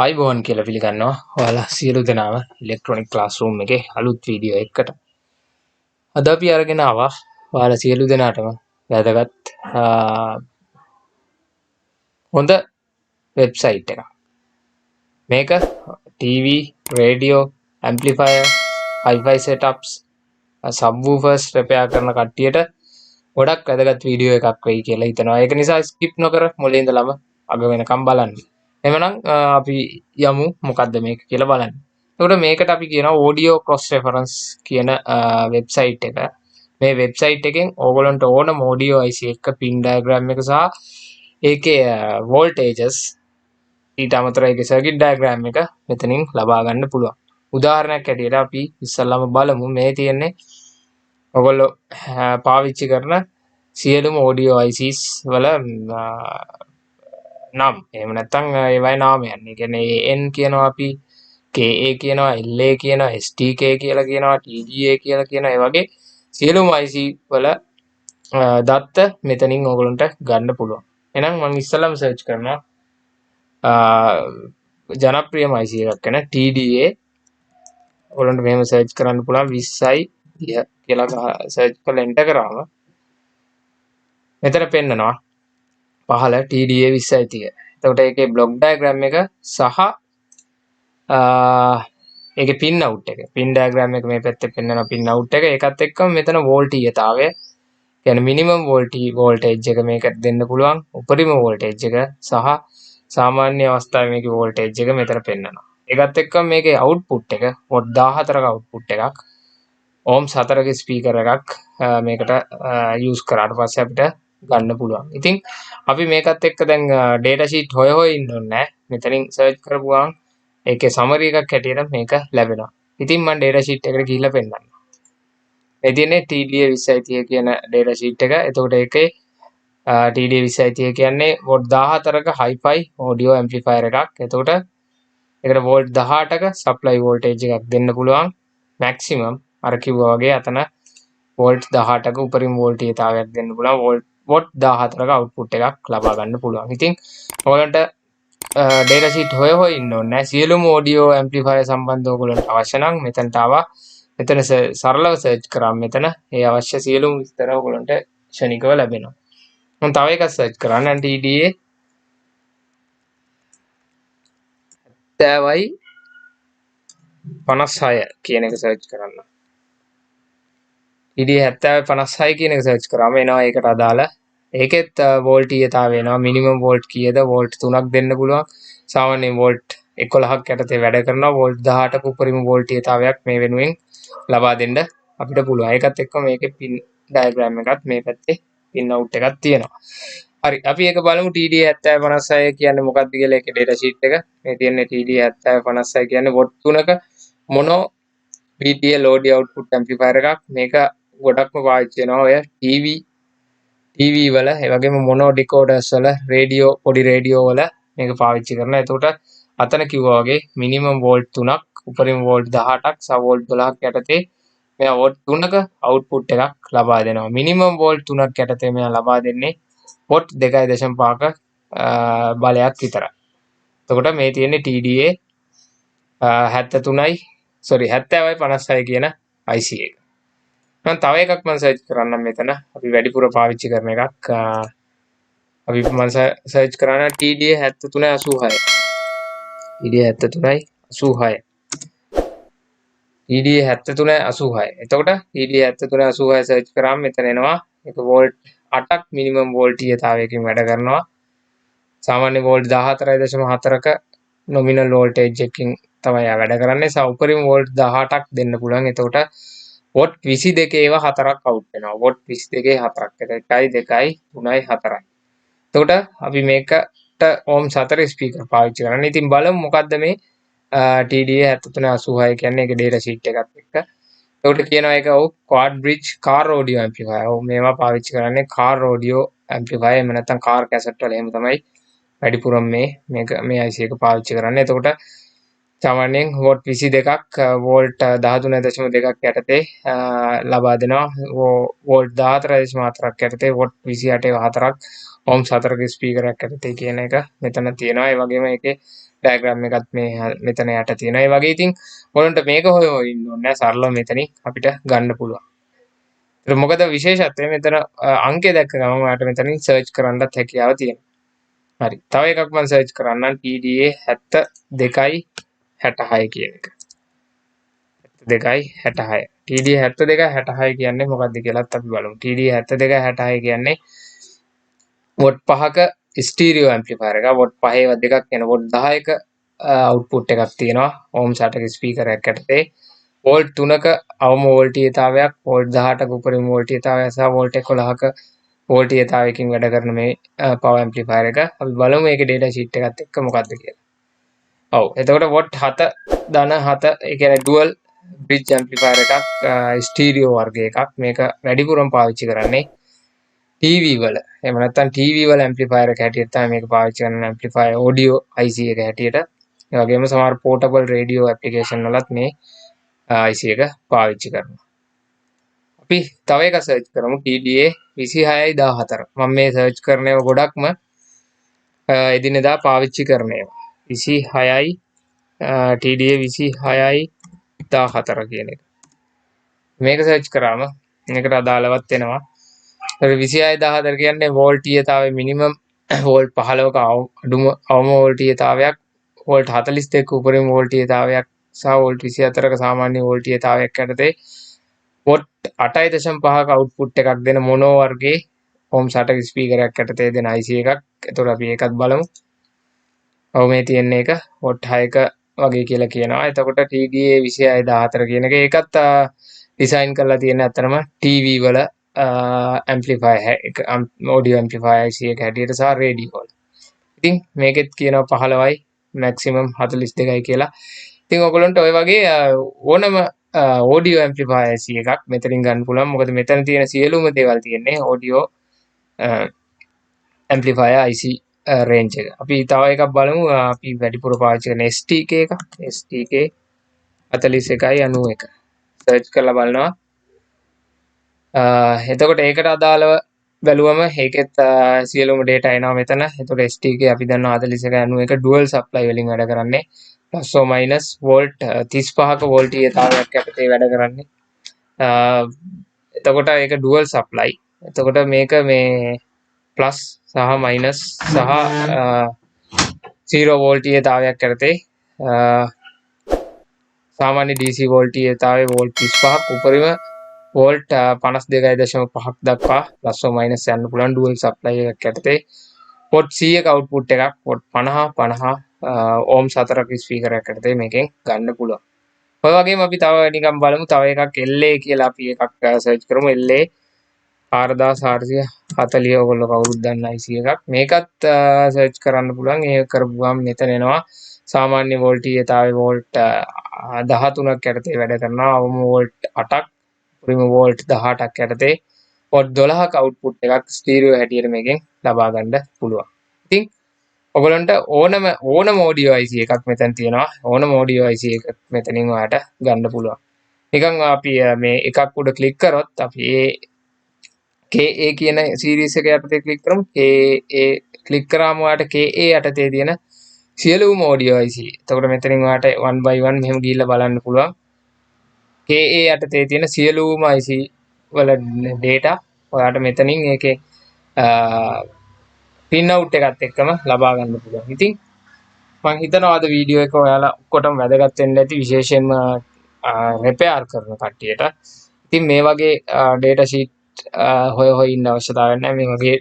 ආයිබෝන් කියලා පිළිගන්නවා. ඔයාලා සියලු දෙනාම ඉලෙක්ට්‍රොනික ක්ලාස්රූම් එකේ අලුත් වීඩියෝ එකකට. අද අපි අරගෙන ආවා ඔයාලා සියලු දෙනාටම වැදගත් හොඳ වෙබ්සයිට් එකක්. මේක TV, radio, amplifier, hi-fi setups, sub-woofers repair කරන කට්ටියට ගොඩක් වැදගත් වීඩියෝ එකක් වෙයි කියලා හිතනවා. ඒක නිසා skip නොකර මුලින් ඉඳලම අග වෙනකම් බලන්න. එhmenan අපි යමු මොකද්ද මේක කියලා බලන්න. එතකොට මේකට අපි කියනවා audio cross reference කියන වෙබ්සයිට් එක. මේ වෙබ්සයිට් එකෙන් ඕගොල්ලන්ට ඕනම audio IC එක pin diagram එක සහ ඒකේ voltages ඊට අමතරව ඒකේ circuit diagram එක මෙතනින් ලබා ගන්න පුළුවන්. උදාහරණයක් ඇටියට අපි ඉස්සල්ලාම බලමු මේ තියෙන්නේ ඔයගොල්ලෝ පාවිච්චි කරන සියලුම audio ICs වල නම් එහෙම නැත්නම් ඒවයි නාමයන්. ඒ කියන්නේ AN කියනවා අපි, KA කියනවා, LA කියනවා, STK කියලා කියනවා, TGA කියලා කියනවා. ඒ වගේ සියලුම IC වල දත්ත මෙතනින් ඕගොල්ලන්ට ගන්න පුළුවන්. එහෙනම් මම ඉස්සෙල්ලාම සර්ච් කරනවා ජනප්‍රියම IC එකක් ගැන TDA. ඕගොල්ලන්ට මෙහෙම සර්ච් කරන්න පුළුවන් 20i 30 කියලා සර්ච් කරලා එන්ටර් කරාම මෙතන පෙන්නනවා පහළ TDA 20i 30. එතකොට ඒකේ බ්ලොක් ඩයග්‍රෑම් එක සහ ඒකේ පින් අවුට් එක. පින් ඩයග්‍රෑම් එක මේ පැත්තේ පෙන්නන පින් අවුට් එක. ඒකත් එක්කම මෙතන වෝල්ටීයතාවය කියන්නේ මිනිමම් වෝල්ටේජ් එක මේකට දෙන්න පුළුවන්. උපරිම වෝල්ටේජ් එක සහ සාමාන්‍ය අවස්ථාවේ මේකේ වෝල්ටේජ් එක මෙතන පෙන්නනවා. ඒකත් එක්කම මේකේ අවුට්පුට් එක වොට් 14ක අවුට්පුට් එකක්. ඕම්ස් 4ක ස්පීකර් එකක් මේකට යූස් කරාට පස්සේ අපිට ගන්න පුළුවන්. ඉතින් අපි මේකත් එක්ක දැන් data sheet හොය ඉන්න ඕනේ නැහැ. මෙතනින් සර්ච් කරපුවාම ඒකේ summary එකක් හැටියට මේක ලැබෙනවා. ඉතින් මම data sheet එකට ගිහිල්ලා පෙන්නන්නම්. මේ තියෙන්නේ TDA 20i 30 කියන data sheet එක. එතකොට ඒකේ TDA 20i 30 කියන්නේ වොට් 14ක hi-fi audio amplifier එකක්. එතකොට ඒකට වෝල්ට් 18ක supply voltage එකක් දෙන්න පුළුවන්. maximum අර කිව්වා වගේ අතන වෝල්ට් 18ක උපරිම වෝල්ටීයතාවයක් දෙන්න පුළුවන්. වොට් 14ක අවුට්පුට් එකක් ලබා ගන්න පුළුවන්. ඉතින් ඔයගලන්ට data sheet හොය ඉන්න ඕනේ නැහැ. සියලුම audio amplifier සම්බන්ධව ඔයගලන්ට අවශ්‍ය නම් මෙතනට ආවා. මෙතන සරලව සර්ච් කරාම මෙතන ඒ අවශ්‍ය සියලුම විස්තර ඔයගලන්ට ක්ෂණිකව ලැබෙනවා. මම තව එකක් සර්ච් කරන්න TDA 70i 56 කියන එක සර්ච් කරන්න. TDA 7056 කියන එක සර්ච් කරාම එනවා ඒකට අදාළ. ඒකෙත් වෝල්ටීයතාවය එනවා. මිනිමම් වෝල්ට් කීයද? වෝල්ට් 3ක් දෙන්න පුළුවන්. සාමාන්‍යයෙන් වෝල්ට් 11ක් යටතේ වැඩ කරනවා. වෝල්ට් 18ක උපරිම වෝල්ටීයතාවයක් මේ වෙනුවෙන් ලබා දෙන්න අපිට පුළුවන්. ඒකත් එක්ක මේකේ පින් ඩයග්‍රෑම් එකත් මේ පැත්තේ පින් අවුට් එකක් තියෙනවා. හරි අපි ඒක බලමු TDA 7056 කියන්නේ මොකක්ද කියලා ඒකේ data sheet එක. මේ තියෙන්නේ TDA 7056 කියන්නේ what 3ක මොනෝ BTL audio output amplifier එකක්. මේක ගොඩක්ම පාවිච්චි වෙනවා ඔය TV වල ඒ වගේම මොනෝ ඩිකෝඩර්ස් වල රේඩියෝ පොඩි රේඩියෝ වල මේක පාවිච්චි කරනවා. එතකොට අතන කිව්වා වගේ මිනිමම් වෝල්ට් 3ක් උපරිම වෝල්ට් 18ක් සහ වෝල්ට් 12ක් යටතේ මෙයා වෝල්ට් 3ක අවුට්පුට් එකක් ලබා දෙනවා. මිනිමම් වෝල්ට් 3ක් යටතේ මෙයා ලබා දෙන්නේ වොට් 2.5ක බලයක් විතරයි. එතකොට මේ තියෙන්නේ TDA 70i 56 කියන IC එක. මම තව එකක් මම සර්ච් කරන්නම් මෙතන. අපි වැඩිපුර පාවිච්චි කරන එකක්. අපි මම සර්ච් කරන TDA 7386. TDA 7386. TDA 7386. එතකොට TDA 7386 සර්ච් කරාම මෙතන එනවා. ඒක වෝල්ට් 8ක් මිනිමම් වෝල්ටීයතාවයකින් වැඩ කරනවා. සාමාන්‍ය වෝල්ට් 14.4ක නොමිනල් වෝල්ටේජ් එකකින් තමයි වැඩ කරන්නේ. උපරිම වෝල්ට් 18ක් දෙන්න පුළුවන්. එතකොට වොට් 22 ඒවා 4ක් අවුට් වෙනවා. වොට් 22 4ක්. 1යි 2යි 3යි 4යි. එතකොට අපි මේකට ඕම් 4 ස්පීකර් පාවිච්චි කරන්නේ. ඉතින් බලමු මොකද්ද මේ TDA 7386 කියන්නේ ඒකේ data sheet එකත් එක්ක. එතකොට කියනවා ඒක quad bridge car audio amplifier. මේවා පාවිච්චි කරන්නේ car audio amplifier. එහෙම නැත්නම් car cassette වල එහෙම තමයි වැඩිපුරම මේ IC එක පාවිච්චි කරන්නේ. එතකොට සාමාන්‍යයෙන් වෝල්ට් 22ක් වෝල්ට් 13.2ක් යටතේ ලබා දෙනවා. වෝල්ට් 14.4ක් යටතේ වෝල්ට් 28 4ක් ඕම් 4ක ස්පීකරයක් යටතේ කියන එක මෙතන තියෙනවා. ඒ වගේම ඒකේ ඩයග්‍රෑම් එකත් මේ මෙතන යට තියෙනවා. ඒ වගේ ඉතින් ඔයගොල්ලන්ට මේක හොය හොය ඉන්න ඕනේ නැහැ. සරලව මෙතනින් අපිට ගන්න පුළුවන්. ඒක මොකද විශේෂත්වය මෙතන අංකය දැක්ක ගමන් ඔයාලට මෙතනින් සර්ච් කරන්නත් හැකියාව තියෙනවා. හරි. තව එකක් මම සර්ච් කරන්නම් TDA 7266 කියන එක. 7266. TDA 7266 කියන්නේ මොකක්ද කියලාත් අපි බලමු. TDA 7266 කියන්නේ වොට් 5ක ස්ටීරියෝ ඇම්ප්ලිෆයර් එකක්. වොට් 5 ඒවා දෙකක් කියන වොට් 10ක අවුට්පුට් එකක් තියෙනවා. ඕම්ස් 8ක ස්පීකර් එකක් යටතේ. වෝල්ට් 3ක අවම වෝල්ටීයතාවයක්, වෝල්ට් 18ක උපරිම වෝල්ටීයතාවයක් සහ වෝල්ට් 11ක වෝල්ටීයතාවයකින් වැඩ කරන මේ පවර් ඇම්ප්ලිෆයර් එක. අපි බලමු මේකේ ඩේටා ෂීට් එකත් එක්ක මොකක්ද කියලා. ඔව්. එතකොට වොට් 7 ධන 7 ඒ කියන්නේ ඩුවල් බ්‍රිජ් ඇම්ප්ලිෆයර් එකක් ස්ටීරියෝ වර්ග එකක්. මේක වැඩිපුරම පාවිච්චි කරන්නේ TV වල. එහෙම නැත්නම් TV වල ඇම්ප්ලිෆයර් එක හැටියට තමයි මේක පාවිච්චි කරන ඇම්ප්ලිෆයර් ඔඩියෝ IC එක හැටියට. ඒ වගේම සමහර පෝටබල් රේඩියෝ ඇප්ලිකේෂන් වලත් මේ IC එක පාවිච්චි කරනවා. අපි තව එකක් සර්ච් කරමු TDA 2614. මම මේ සර්ච් කරන ඒවා ගොඩක්ම එදිනෙදා පාවිච්චි කරන ඒවා. 26 TDA 2614 කියන එක. මේක සර්ච් කරාම මේකට අදාළවත් වෙනවා. 2614 කියන්නේ වෝල්ටීයතාවයේ මිනිමම් වෝල්ට් 15ක අඩුම අවම වෝල්ටීයතාවයක්, වෝල්ට් 42ක උපරිම වෝල්ටීයතාවයක් සහ වෝල්ට් 24ක සාමාන්‍ය වෝල්ටීයතාවයක් යටතේ වොට් 8.5ක අවුට්පුට් එකක් දෙන මොනෝ වර්ගයේ ඕම්ස් 8ක ස්පීකරයක් යටතේ දෙන IC එකක්. එතකොට අපි ඒකත් බලමු. ඔව් මේ තියෙන එක වොට් 6ක වගේ කියලා කියනවා. එතකොට TDA 2614 කියන එක ඒකත් ඩිසයින් කරලා තියෙන අතරම TV වල ඇම්ප්ලිෆයර් එක ඔඩියෝ ඇම්ප්ලිෆයර් IC එක හැටියට සහ රේඩියෝ වල. ඉතින් මේකෙත් කියනවා 15යි මැක්සිමම් 42යි කියලා. ඉතින් ඔයගොල්ලන්ට ඔය වගේ ඕනම ඔඩියෝ ඇම්ප්ලිෆයර් IC එකක් මෙතනින් ගන්න පුළුවන්. මොකද මෙතන තියෙන සියලුම දේවල් තියෙන්නේ ඔඩියෝ ඇම්ප්ලිෆයර් IC රේන්ජ් එක. අපි තව එකක් බලමු. අපි වැඩිපුර පාවිච්චි කරන STK එක. STK 4191. සර්ච් කරලා බලනවා. එතකොට ඒකට අදාළව බැලුවම ඒකෙත් සියලුම data එනවා මෙතන. එතකොට STK අපි දන්නවා 4191 ඩුවල් සප්ලයි වලින් වැඩ කරන්නේ. ප්ලස් ඕ මයිනස් වෝල්ට් 35ක වෝල්ටීයතාවයක් යටතේ වැඩ කරන්නේ. එතකොට ඒක ඩුවල් සප්ලයි. එතකොට මේක මේ ප්ලස් සහ මයිනස් සහ 0 වෝල්ටීයතාවයක් යටතේ සාමාන්‍ය DC වෝල්ටීයතාවයේ වෝල්ට් 35ක් උපරිම වෝල්ට් 52.5ක් දක්වා ප්ලස් ඕ මයිනස් යන්න පුළුවන් ඩුවල් සප්ලයි එකක් යටතේ. වොට් 100ක අවුට්පුට් එකක් වොට් 50 ඕම්ස් 4ක ස්පීකරයක් යටතේ මේකෙන් ගන්න පුළුවන්. ඔය වගේම අපි තව නිකන් බලමු. තව එකක් LA කියලා අපි එකක් සර්ච් කරමු. LA 4440 ඔයගොල්ලෝ කවුරුත් දන්න IC එකක්. මේකත් සර්ච් කරන්න පුළුවන්. ඒක කරපුවාම මෙතන එනවා සාමාන්‍ය වෝල්ටීයතාවයේ වෝල්ට් 13ක් යටතේ වැඩ කරනවා. අවම වෝල්ට් 8ක්, උපරිම වෝල්ට් 18ක් යටතේ වොට් 12ක අවුට්පුට් එකක් ස්ටීරියෝ හැටියට මේකෙන් ලබා ගන්න පුළුවන්. ඉතින් ඔයගොල්ලන්ට ඕනම ඔඩියෝ IC එකක් මෙතන තියෙනවා. ඕනම ඔඩියෝ IC එකක් මෙතනින් ඔයාලට ගන්න පුළුවන්. නිකන් අපි මේ එකක් උඩ ක්ලික් කරොත් අපි KA කියන සීරීස් එක යටතේ ක්ලික් කරමු. KA ක්ලික් කරාම ඔයාලට KA යටතේ තියෙන සියලුම ඔඩියෝ IC. එතකොට මෙතනින් ඔයාලට 1 by 1 මෙහෙම ගිහිල්ලා බලන්න පුළුවන්. KA යටතේ තියෙන සියලුම IC වල data ඔයාලට මෙතනින් ඒකේ pin out එකත් එක්කම ලබා ගන්න පුළුවන්. ඉතින් මම හිතනවා අද වීඩියෝ එක ඔයාලා ඔක්කොටම වැදගත් වෙන්න ඇති, විශේෂයෙන්ම repair කරන කට්ටියට. ඉතින් මේ වගේ data sheet හොය ඉන්න අවශ්‍යතාවයක් නැහැ. මේ වගේ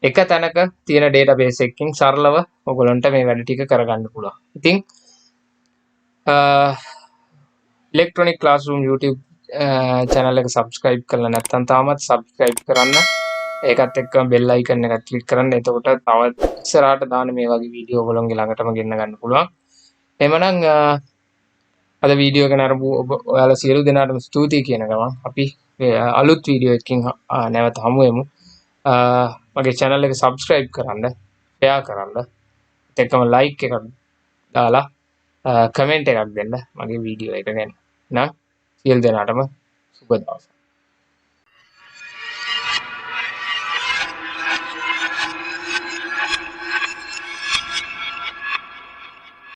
එක තැනක තියෙන database එකකින් සරලව ඔයගොල්ලන්ට මේ වැඩ ටික කරගන්න පුළුවන්. ඉතින් electronic classroom YouTube channel එක subscribe කරලා නැත්නම් තාමත් subscribe කරන්න. ඒකත් එක්කම bell icon එකත් click කරන්න. එතකොට තවත් ඉස්සරහට දාන මේ වගේ වීඩියෝ ඔයගොල්ලන්ගේ ළඟටම ගෙන්න ගන්න පුළුවන්. එහෙමනම් අද වීඩියෝ එක නරඹු ඔයාලා සියලු දෙනාටම ස්තුතියි කියන ගමන් අපි අලුත් වීඩියෝ එකකින් නැවත හමු වෙමු. මගේ channel එක subscribe කරන්න, share කරන්න, එතකම like එකක් දාලා comment එකක් දෙන්න මගේ වීඩියෝ එක ගැන. නම් සියලු දෙනාටම සුබ දවසක්.